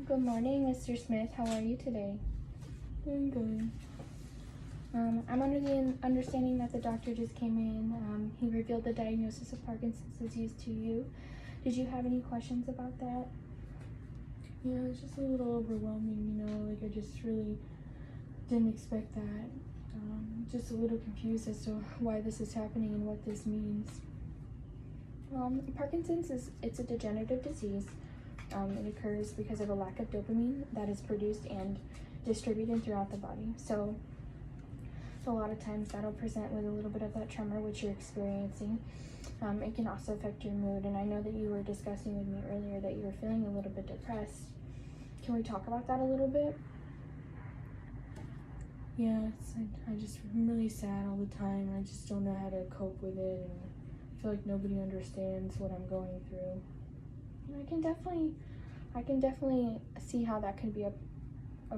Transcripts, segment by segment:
Good morning, Mr. Smith. How are you today? Doing good. I'm under the understanding that the doctor just came in. He revealed the diagnosis of Parkinson's disease to you. Did you have any questions about that? Yeah, it's just a little overwhelming, like I just really didn't expect that. Just a little confused as to why this is happening and what this means. Parkinson's it's a degenerative disease. It occurs because of a lack of dopamine that is produced and distributed throughout the body. So a lot of times that'll present with a little bit of that tremor which you're experiencing. It can also affect your mood, and I know that you were discussing with me earlier that you were feeling a little bit depressed. Can we talk about that a little bit? Yeah, I'm really sad all the time. I just don't know how to cope with it, and I feel like nobody understands what I'm going through. I can definitely see how that could be a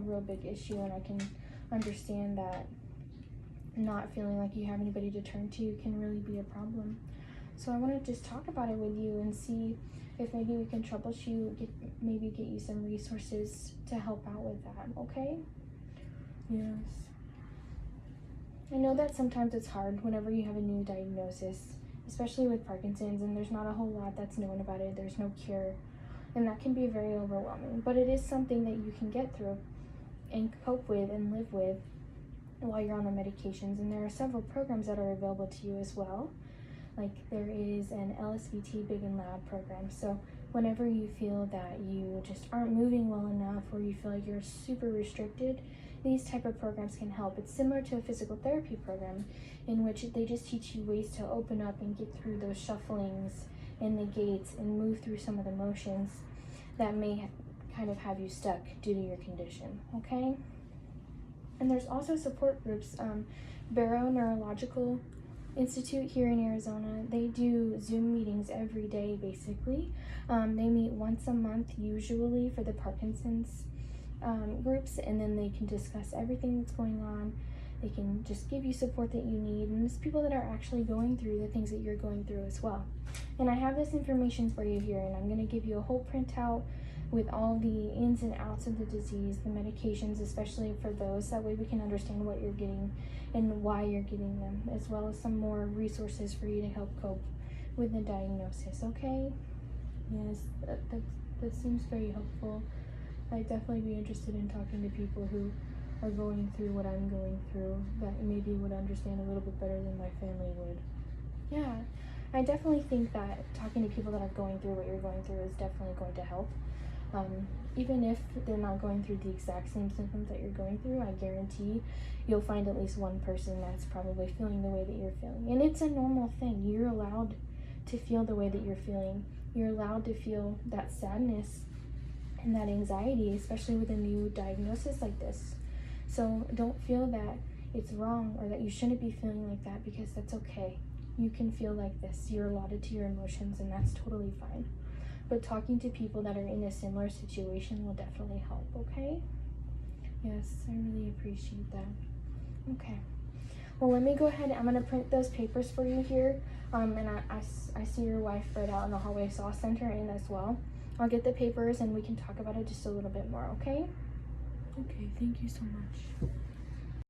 real big issue, and I can understand that not feeling like you have anybody to turn to can really be a problem. So I want to just talk about it with you and see if maybe we can troubleshoot, maybe get you some resources to help out with that, okay? Yes. I know that sometimes it's hard whenever you have a new diagnosis, especially with Parkinson's, and there's not a whole lot that's known about it. There's no cure, and that can be very overwhelming. But it is something that you can get through and cope with and live with while you're on the medications. And there are several programs that are available to you as well. Like there is an LSVT Big and Loud program. So whenever you feel that you just aren't moving well enough, or you feel like you're super restricted, these type of programs can help. It's similar to a physical therapy program in which they just teach you ways to open up and get through those shufflings and the gaits and move through some of the motions that may kind of have you stuck due to your condition, okay? And there's also support groups. Barrow Neurological Institute here in Arizona, they do Zoom meetings every day basically. They meet once a month usually for the Parkinson's groups, and then they can discuss everything that's going on. They can just give you support that you need, and it's people that are actually going through the things that you're going through as well. And I have this information for you here, and I'm going to give you a whole printout with all the ins and outs of the disease, the medications, especially for those. That way we can understand what you're getting and why you're getting them, as well as some more resources for you to help cope with the diagnosis, okay? Yes, that seems very helpful. I'd definitely be interested in talking to people who are going through what I'm going through, that maybe would understand a little bit better than my family would. Yeah, I definitely think that talking to people that are going through what you're going through is definitely going to help. Even if they're not going through the exact same symptoms that you're going through, I guarantee you'll find at least one person that's probably feeling the way that you're feeling. And it's a normal thing. You're allowed to feel the way that you're feeling. You're allowed to feel that sadness and that anxiety, especially with a new diagnosis like this. So don't feel that it's wrong or that you shouldn't be feeling like that, because that's okay. You can feel like this. You're allotted to your emotions, and that's totally fine. But talking to people that are in a similar situation will definitely help, okay? Yes, I really appreciate that. Okay. Well, let me go ahead. I'm going to print those papers for you here. And I see your wife right out in the hallway, so I'll send her in as well. I'll get the papers and we can talk about it just a little bit more, okay? Okay, thank you so much.